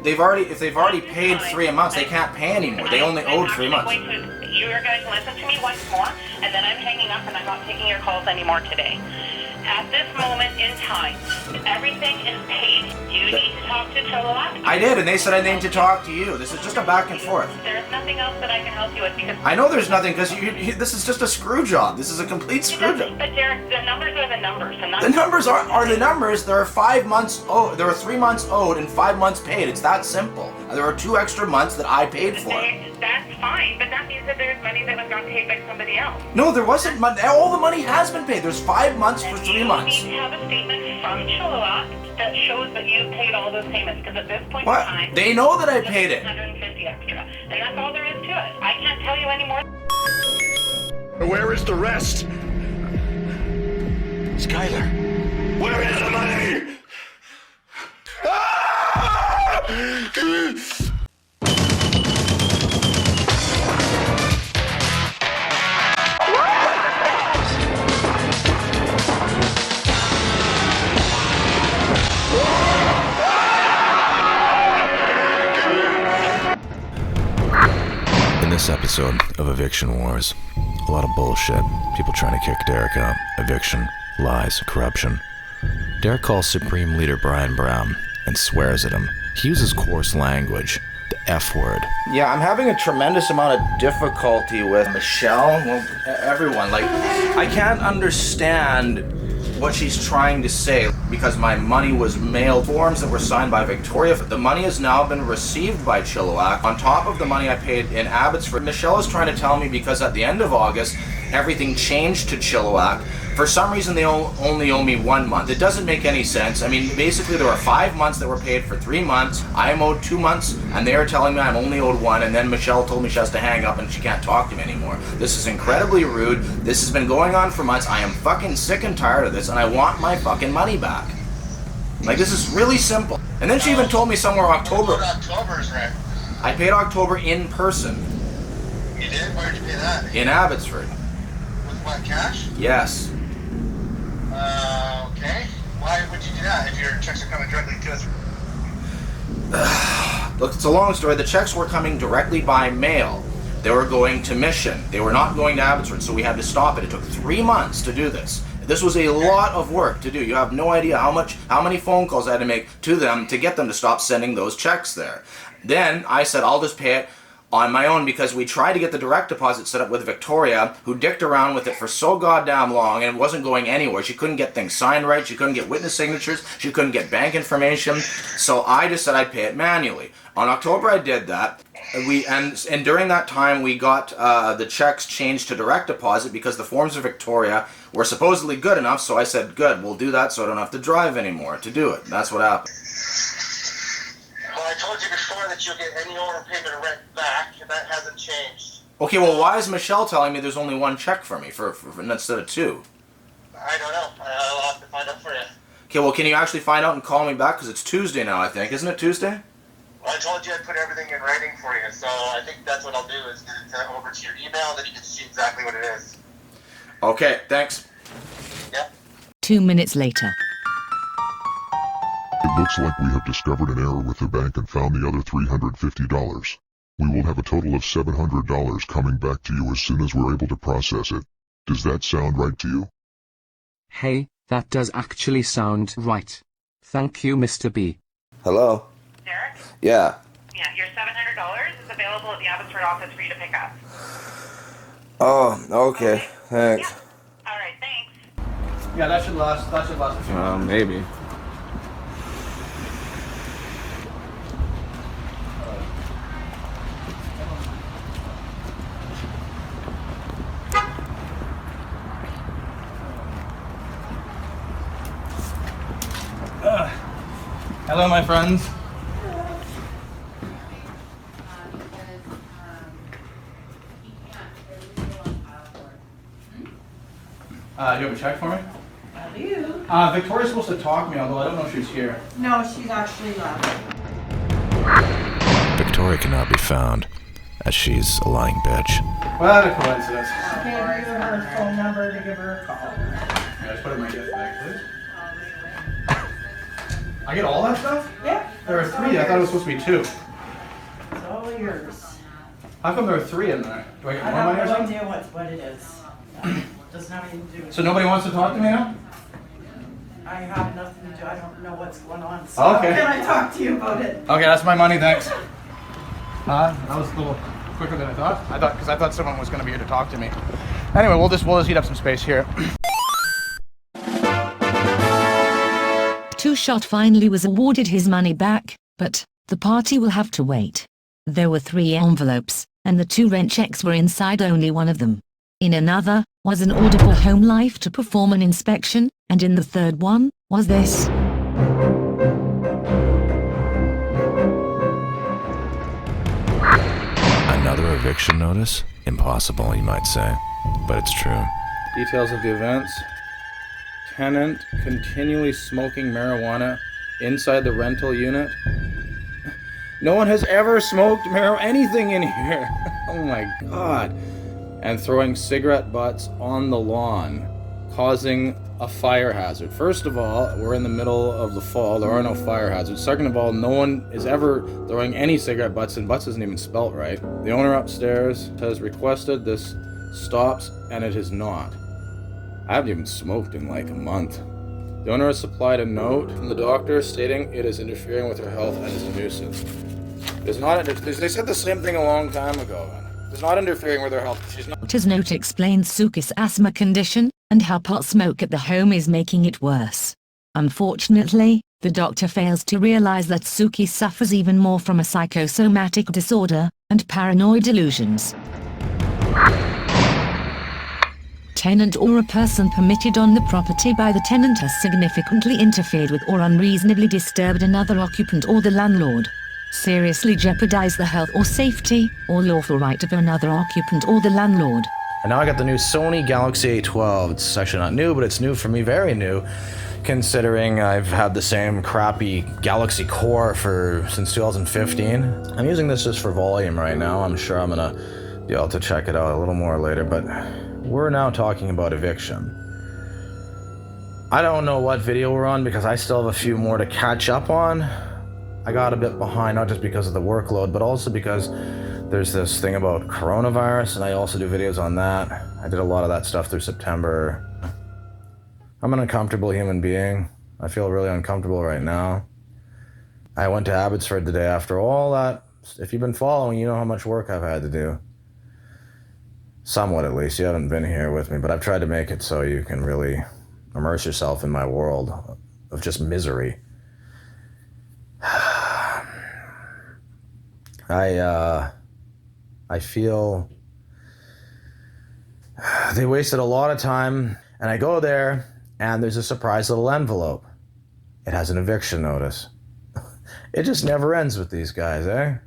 if they've already paid 3 months, they can't pay anymore. They only owed 3 months. You are going to listen to me once more, and then I'm hanging up and I'm not taking your calls anymore today. At this moment in time, everything is paid. You need to talk to Chilliwack. I did, and they said I need to talk to you. This is just a back and forth. There's nothing else that I can help you with because... I know there's nothing, because this is just a screw job. This is a complete screw job. But Derek, the numbers are the numbers. And the numbers are the numbers. There are 5 months owed. There are 3 months owed and 5 months paid. It's that simple. There are 2 extra months that I paid for. That's fine, but that means that there's money that was not paid by somebody else. No, there wasn't money. All the money has been paid. There's 5 months for 3 months. You need to have a statement from Chilliwack that shows that you paid all those payments, because at this point in time... They know that I paid it. 150 extra, and that's all there is to it. I can't tell you any more. Where is the rest? Skylar, where is the money? In this episode of Eviction Wars, a lot of bullshit. People trying to kick Derek out. Eviction, lies, corruption. Derek calls Supreme Leader Brian Brown and swears at him. He uses coarse language, the F word. Yeah, I'm having a tremendous amount of difficulty with Michelle, well, everyone. Like, I can't understand what she's trying to say, because my money was mailed, forms that were signed by Victoria. The money has now been received by Chilliwack on top of the money I paid in Abbotsford. Michelle is trying to tell me because at the end of August everything changed to Chilliwack. For some reason they only owe me 1 month. It doesn't make any sense. I mean, basically there were 5 months that were paid for 3 months. I am owed 2 months, and they are telling me I'm only owed 1, and then Michelle told me she has to hang up and she can't talk to me anymore. This is incredibly rude. This has been going on for months. I am fucking sick and tired of this, and I want my fucking money back. Like, this is really simple. And then she even told me somewhere October. October's rent. I paid October in person. You did? Where did you pay that? In Abbotsford. With what, cash? Yes. Okay. Why would you do that if your checks are coming directly to us? Look, it's a long story. The checks were coming directly by mail. They were going to Mission. They were not going to Abbotsford, so we had to stop it. It took 3 months to do this. This was a lot of work to do. You have no idea how many phone calls I had to make to them to get them to stop sending those checks there. Then I said, I'll just pay it on my own, because we tried to get the direct deposit set up with Victoria, who dicked around with it for so goddamn long, and it wasn't going anywhere. She couldn't get things signed right. She couldn't get witness signatures. She couldn't get bank information. So I just said I'd pay it manually. On October I did that. And during that time we got the checks changed to direct deposit, because the forms of Victoria were supposedly good enough. So I said, good, we'll do that so I don't have to drive anymore to do it. And that's what happened. Well, I told you before that you'll get any overpayment of rent back, and that hasn't changed. Okay, well, why is Michelle telling me there's only 1 check for me for instead of 2? I don't know. I'll have to find out for you. Okay, well, can you actually find out and call me back? Because it's Tuesday now, I think. Isn't it Tuesday? Well, I told you I'd put everything in writing for you, so I think that's what I'll do, is get it over to your email, and then you can see exactly what it is. Okay, thanks. Yep. 2 minutes later. It looks like we have discovered an error with the bank and found the other $350. We will have a total of $700 coming back to you as soon as we're able to process it. Does that sound right to you? Hey, that does actually sound right. Thank you, Mr. B. Hello? Derek? Yeah. Yeah, your $700 is available at the Abbotsford office for you to pick up. Oh, okay. Thanks. Yeah. All right, thanks. Yeah, that should last a few minutes. Maybe. Hello, my friends. Do you have a check for me? I do. Victoria's supposed to talk to me, although I don't know if she's here. No, she's actually left. Victoria cannot be found, as she's a lying bitch. What a coincidence. Okay, here's her phone number to give her a call. Yeah, just put it in my gift bag, please. I get all that stuff? Yeah. There are 3. I thought it was supposed to be 2. It's all yours. How come there are 3 in there? Do I get I more money or have no something? idea what it is. Doesn't have anything to do with So nobody wants to talk to me now? I have nothing to do. I don't know what's going on. So Okay. how can I talk to you about it? Okay, that's my money, thanks. That was a little quicker than I thought. Because I thought someone was going to be here to talk to me. Anyway, we'll just heat up some space here. Two Shot finally was awarded his money back, but the party will have to wait. There were 3 envelopes, and the 2 rent checks were inside only one of them. In another was an order for Home Life to perform an inspection, and in the third one was this. Another eviction notice? Impossible, you might say, but it's true. Details of the events. Tenant continually smoking marijuana inside the rental unit. No one has ever smoked anything in here. Oh my god. And throwing cigarette butts on the lawn, causing a fire hazard. First of all, we're in the middle of the fall. There are no fire hazards. Second of all, no one is ever throwing any cigarette butts, and butts isn't even spelt right. The owner upstairs has requested this stops, and it has not. I haven't even smoked in like a month. The owner has supplied a note from the doctor stating it is interfering with her health and is a nuisance. It's not. They said the same thing a long time ago. It's not interfering with her health. She's not. Doctor's note explains Suki's asthma condition, and how pot smoke at the home is making it worse. Unfortunately, the doctor fails to realize that Suki suffers even more from a psychosomatic disorder and paranoid delusions. Tenant or a person permitted on the property by the tenant has significantly interfered with or unreasonably disturbed another occupant or the landlord. Seriously jeopardize the health or safety or lawful right of another occupant or the landlord. And now I got the new Sony Galaxy A12. It's actually not new, but it's new for me, very new, considering I've had the same crappy Galaxy Core since 2015. I'm using this just for volume right now. I'm sure I'm gonna be able to check it out a little more later, but we're now talking about Eviction. I don't know what video we're on because I still have a few more to catch up on. I got a bit behind, not just because of the workload, but also because there's this thing about coronavirus, and I also do videos on that. I did a lot of that stuff through September. I'm an uncomfortable human being. I feel really uncomfortable right now. I went to Abbotsford today after all that. If you've been following, you know how much work I've had to do. Somewhat, at least. You haven't been here with me, but I've tried to make it so you can really immerse yourself in my world of just misery. I feel they wasted a lot of time, and I go there, and there's a surprise little envelope. It has an eviction notice. It just never ends with these guys, eh?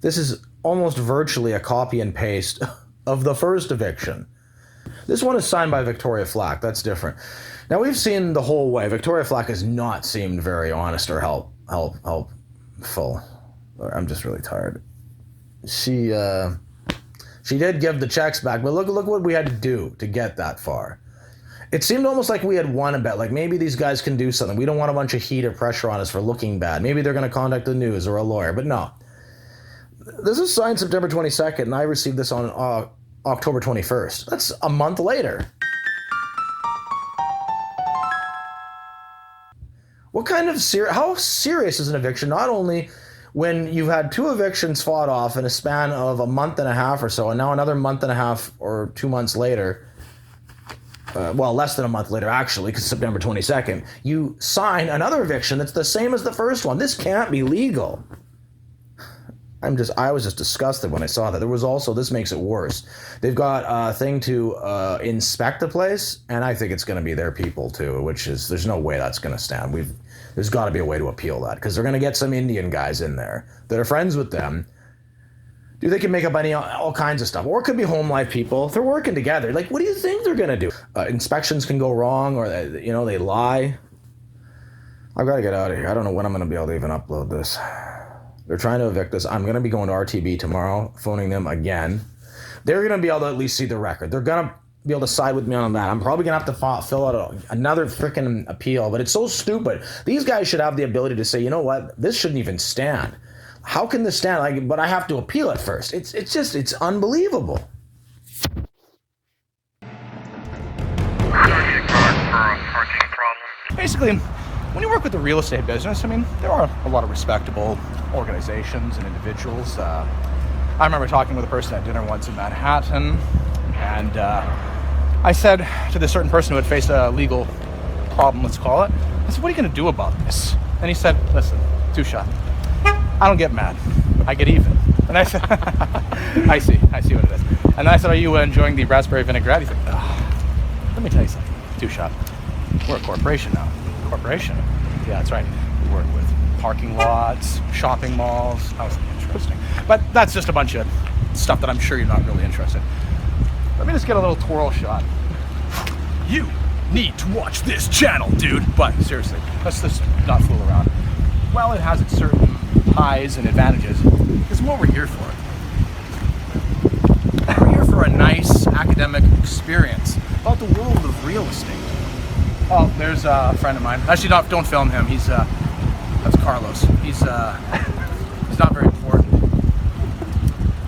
This is almost virtually a copy and paste of the first eviction. This one is signed by Victoria Flack. That's different. Now, we've seen the whole way. Victoria Flack has not seemed very honest or helpful. I'm just really tired. She did give the checks back, but look what we had to do to get that far. It seemed almost like we had won a bet. Like, maybe these guys can do something. We don't want a bunch of heat or pressure on us for looking bad. Maybe they're going to contact the news or a lawyer, but no. This is signed September 22nd, and I received this on October 21st. That's a month later. What kind of how serious is an eviction? Not only when you've had 2 evictions fought off in a span of a month and a half or so, and now another month and a half or 2 months later, well, less than a month later, actually, because September 22nd, you sign another eviction that's the same as the first one. This can't be legal. I was just disgusted when I saw that. There was also, this makes it worse. They've got a thing to inspect the place, and I think it's going to be their people too, which is, there's no way that's going to stand. There's got to be a way to appeal that, because they're going to get some Indian guys in there that are friends with them. Dude, they can make up all kinds of stuff. Or it could be Home Life people. They're working together. Like, what do you think they're going to do? Inspections can go wrong, or, they lie. I've got to get out of here. I don't know when I'm going to be able to even upload this. They're trying to evict us. I'm going to be going to RTB tomorrow, phoning them again. They're going to be able to at least see the record. They're going to be able to side with me on that. I'm probably gonna have to fill out another freaking appeal, but it's so stupid. These guys should have the ability to say, you know what, this shouldn't even stand. How can this stand? But I have to appeal it first. It's unbelievable. Basically, when you work with the real estate business, I mean, there are a lot of respectable organizations and individuals. I remember talking with a person at dinner once in Manhattan, and I said to this certain person who had faced a legal problem, let's call it, I said, what are you going to do about this? And he said, listen, two-shot. I don't get mad. I get even. And I said, I see what it is. And I said, are you enjoying the raspberry vinaigrette? He's like, let me tell you something, two-shot. We're a corporation now. Corporation? Yeah, that's right. We work with parking lots, shopping malls. That was interesting. But that's just a bunch of stuff that I'm sure you're not really interested in. Let me just get a little twirl shot. You need to watch this channel, dude. But seriously, let's just not fool around. Well, it has its certain highs and advantages. This is what we're here for. We're here for a nice academic experience about the world of real estate. Oh, there's a friend of mine. Actually, don't film him. That's Carlos. He's not very important.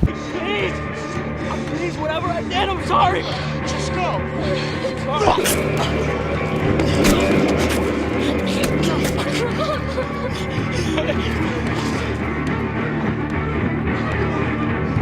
Please, whatever I did, I'm sorry.